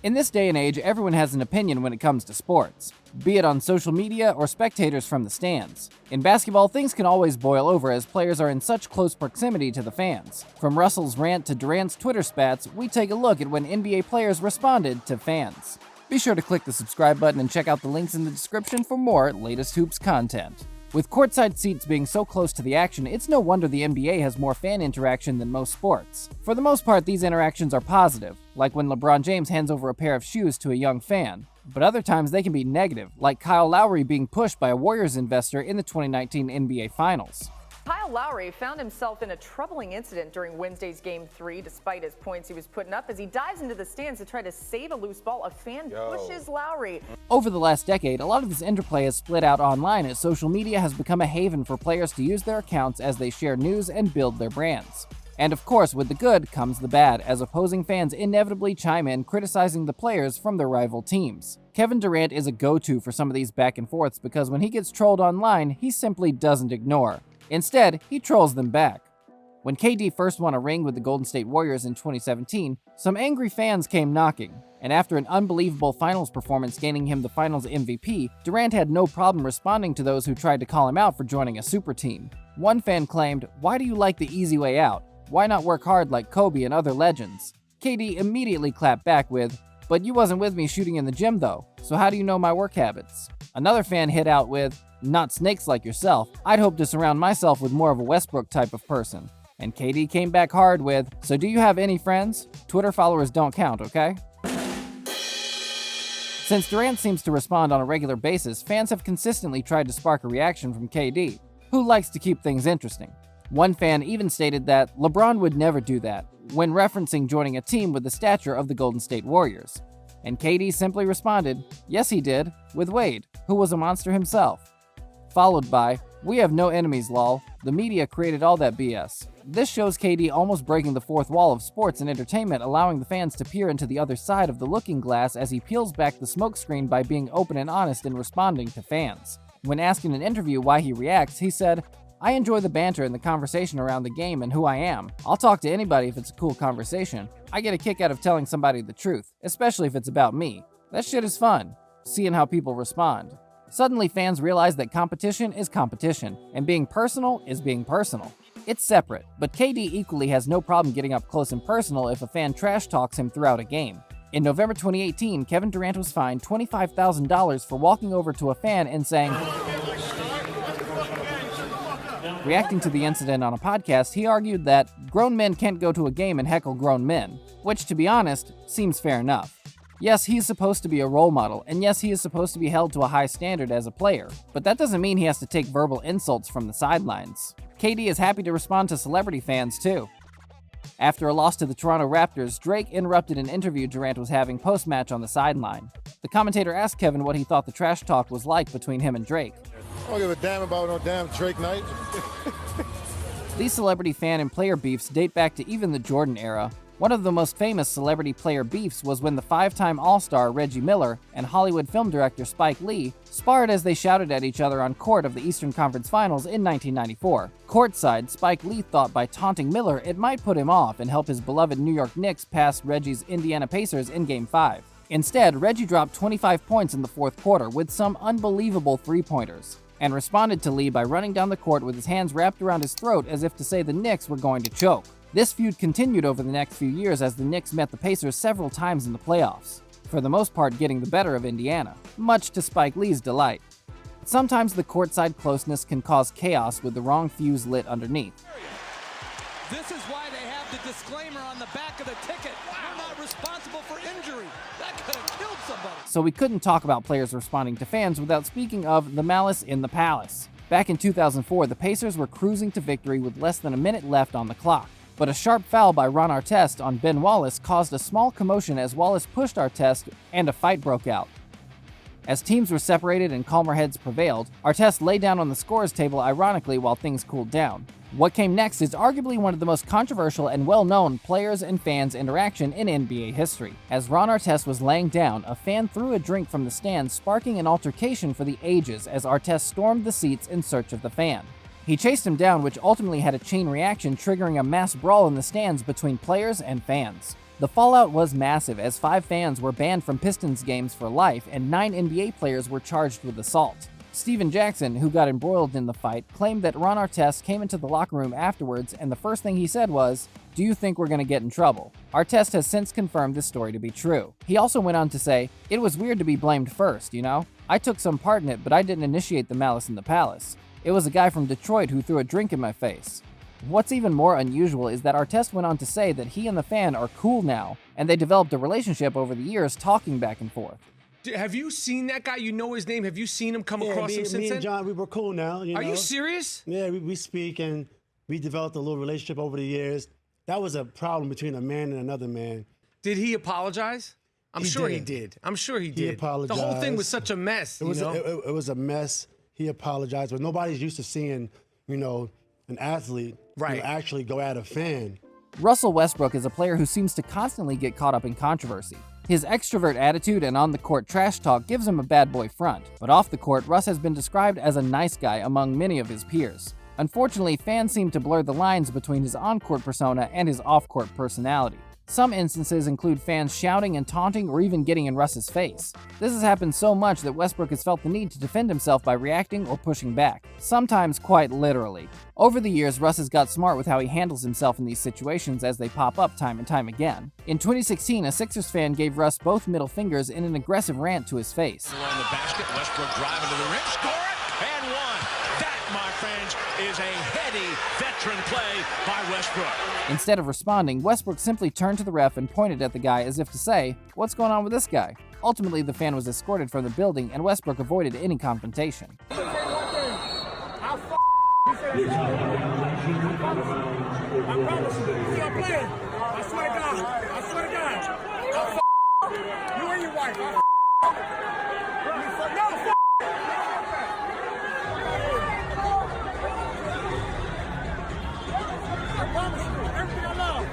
In this day and age, everyone has an opinion when it comes to sports, be it on social media or spectators from the stands. In basketball, things can always boil over as players are in such close proximity to the fans. From Russell's rant to Durant's Twitter spats, we take a look at when NBA players responded to fans. Be sure to click the subscribe button and check out the links in the description for more latest hoops content. With courtside seats being so close to the action, it's no wonder the NBA has more fan interaction than most sports. For the most part, these interactions are positive, like when LeBron James hands over a pair of shoes to a young fan. But other times they can be negative, like Kyle Lowry being pushed by a Warriors investor in the 2019 NBA Finals. Kyle Lowry found himself in a troubling incident during Wednesday's Game 3. Despite his points he was putting up, as he dives into the stands to try to save a loose ball, a fan pushes Lowry. Over the last decade, a lot of this interplay has split out online as social media has become a haven for players to use their accounts as they share news and build their brands. And of course, with the good comes the bad, as opposing fans inevitably chime in criticizing the players from their rival teams. Kevin Durant is a go-to for some of these back and forths because when he gets trolled online, he simply doesn't ignore. Instead, he trolls them back. When KD first won a ring with the Golden State Warriors in 2017, some angry fans came knocking, and after an unbelievable finals performance gaining him the finals MVP, Durant had no problem responding to those who tried to call him out for joining a super team. One fan claimed, "Why do you like the easy way out? Why not work hard like Kobe and other legends?" KD immediately clapped back with, "But you wasn't with me shooting in the gym though, so how do you know my work habits?" Another fan hit out with, "Not snakes like yourself. I'd hope to surround myself with more of a Westbrook type of person." And KD came back hard with, "So do you have any friends? Twitter followers don't count, okay?" Since Durant seems to respond on a regular basis, fans have consistently tried to spark a reaction from KD, who likes to keep things interesting. One fan even stated that LeBron would never do that, when referencing joining a team with the stature of the Golden State Warriors. And KD simply responded, "Yes he did, with Wade, who was a monster himself." Followed by, "We have no enemies, lol. The media created all that BS." This shows KD almost breaking the fourth wall of sports and entertainment, allowing the fans to peer into the other side of the looking glass as he peels back the smokescreen by being open and honest in responding to fans. When asked in an interview why he reacts, he said, "I enjoy the banter and the conversation around the game and who I am. I'll talk to anybody if it's a cool conversation. I get a kick out of telling somebody the truth, especially if it's about me. That shit is fun, seeing how people respond." Suddenly, fans realize that competition is competition, and being personal is being personal. It's separate, but KD equally has no problem getting up close and personal if a fan trash talks him throughout a game. In November 2018, Kevin Durant was fined $25,000 for walking over to a fan and saying, reacting to the incident on a podcast, he argued that grown men can't go to a game and heckle grown men, which, to be honest, seems fair enough. Yes, he is supposed to be a role model, and yes, he is supposed to be held to a high standard as a player, but that doesn't mean he has to take verbal insults from the sidelines. KD is happy to respond to celebrity fans, too. After a loss to the Toronto Raptors, Drake interrupted an interview Durant was having post-match on the sideline. The commentator asked Kevin what he thought the trash talk was like between him and Drake. I don't give a damn about no damn Drake night. These celebrity fan and player beefs date back to even the Jordan era. One of the most famous celebrity player beefs was when the five-time All-Star Reggie Miller and Hollywood film director Spike Lee sparred as they shouted at each other on court of the Eastern Conference Finals in 1994. Courtside, Spike Lee thought by taunting Miller it might put him off and help his beloved New York Knicks pass Reggie's Indiana Pacers in Game 5. Instead, Reggie dropped 25 points in the fourth quarter with some unbelievable three-pointers, and responded to Lee by running down the court with his hands wrapped around his throat as if to say the Knicks were going to choke. This feud continued over the next few years as the Knicks met the Pacers several times in the playoffs, for the most part getting the better of Indiana, much to Spike Lee's delight. Sometimes the courtside closeness can cause chaos with the wrong fuse lit underneath. This is why they have the disclaimer on the back of the ticket. We're not responsible for injury. That could have killed somebody. So we couldn't talk about players responding to fans without speaking of the malice in the palace. Back in 2004, the Pacers were cruising to victory with less than a minute left on the clock. But a sharp foul by Ron Artest on Ben Wallace caused a small commotion as Wallace pushed Artest and a fight broke out. As teams were separated and calmer heads prevailed, Artest lay down on the scores table ironically while things cooled down. What came next is arguably one of the most controversial and well-known players and fans interaction in NBA history. As Ron Artest was laying down, a fan threw a drink from the stands, sparking an altercation for the ages as Artest stormed the seats in search of the fan. He chased him down, which ultimately had a chain reaction, triggering a mass brawl in the stands between players and fans. The fallout was massive, as 5 fans were banned from Pistons games for life and 9 NBA players were charged with assault. Steven Jackson, who got embroiled in the fight, claimed that Ron Artest came into the locker room afterwards and the first thing he said was, "Do you think we're going to get in trouble?" Artest has since confirmed this story to be true. He also went on to say, "It was weird to be blamed first, you know? I took some part in it, but I didn't initiate the malice in the palace. It was a guy from Detroit who threw a drink in my face." What's even more unusual is that Artest went on to say that he and the fan are cool now, and they developed a relationship over the years talking back and forth. Have you seen that guy? You know his name. Have you seen him come across him since me then? and John, we were cool now. Are you serious? Yeah, we speak and we developed a little relationship over the years. That was a problem between a man and another man. Did he apologize? I'm sure he did. I'm sure he did. He apologized. The whole thing was such a mess. It was a mess. He apologized, but nobody's used to seeing, an athlete actually go at a fan. Russell Westbrook is a player who seems to constantly get caught up in controversy. His extrovert attitude and on-the-court trash talk gives him a bad boy front, but off the court, Russ has been described as a nice guy among many of his peers. Unfortunately, fans seem to blur the lines between his on-court persona and his off-court personality. Some instances include fans shouting and taunting or even getting in Russ's face. This has happened so much that Westbrook has felt the need to defend himself by reacting or pushing back, sometimes quite literally. Over the years, Russ has got smart with how he handles himself in these situations as they pop up time and time again. In 2016, a Sixers fan gave Russ both middle fingers in an aggressive rant to his face. Around the basket, Westbrook driving to the rim, score it, and one. That, my friends, is a heady veteran play by Westbrook. Instead of responding, Westbrook simply turned to the ref and pointed at the guy as if to say, "What's going on with this guy?" Ultimately, the fan was escorted from the building and Westbrook avoided any confrontation. I promise you, you are playing. I swear to God. I swear to God. You and your wife. No, I promise you, everything I love.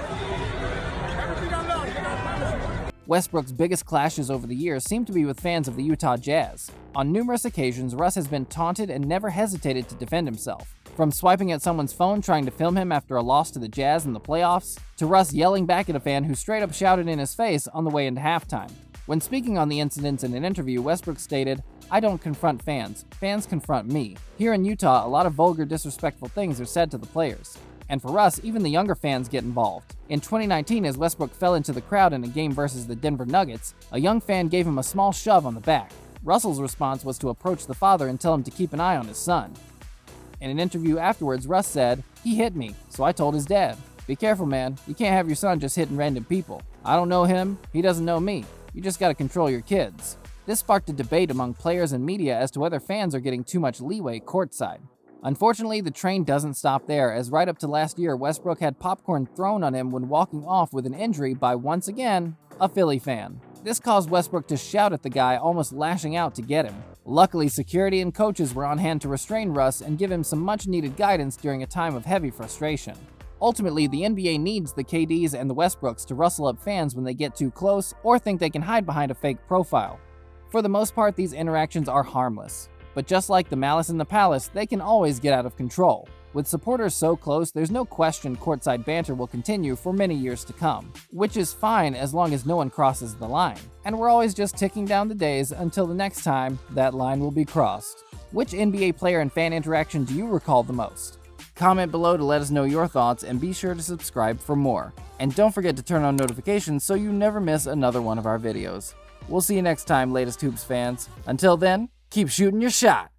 Everything I love, I promise you. Westbrook's biggest clashes over the years seem to be with fans of the Utah Jazz. On numerous occasions, Russ has been taunted and never hesitated to defend himself. From swiping at someone's phone trying to film him after a loss to the Jazz in the playoffs, to Russ yelling back at a fan who straight up shouted in his face on the way into halftime. When speaking on the incidents in an interview, Westbrook stated, "I don't confront fans. Fans confront me. Here in Utah, a lot of vulgar, disrespectful things are said to the players." And for Russ, even the younger fans get involved. In 2019, as Westbrook fell into the crowd in a game versus the Denver Nuggets, a young fan gave him a small shove on the back. Russell's response was to approach the father and tell him to keep an eye on his son. In an interview afterwards, Russ said, "He hit me, so I told his dad. Be careful, man. You can't have your son just hitting random people. I don't know him, he doesn't know me. You just gotta control your kids." This sparked a debate among players and media as to whether fans are getting too much leeway courtside. Unfortunately, the train doesn't stop there, as right up to last year, Westbrook had popcorn thrown on him when walking off with an injury by, once again, a Philly fan. This caused Westbrook to shout at the guy, almost lashing out to get him. Luckily, security and coaches were on hand to restrain Russ and give him some much-needed guidance during a time of heavy frustration. Ultimately, the NBA needs the KDs and the Westbrooks to rustle up fans when they get too close or think they can hide behind a fake profile. For the most part, these interactions are harmless. But just like the malice in the palace, they can always get out of control. With supporters so close, there's no question courtside banter will continue for many years to come, which is fine as long as no one crosses the line. And we're always just ticking down the days until the next time that line will be crossed. Which NBA player and fan interaction do you recall the most? Comment below to let us know your thoughts and be sure to subscribe for more. And don't forget to turn on notifications so you never miss another one of our videos. We'll see you next time, latest Hoops fans. Until then, keep shooting your shot.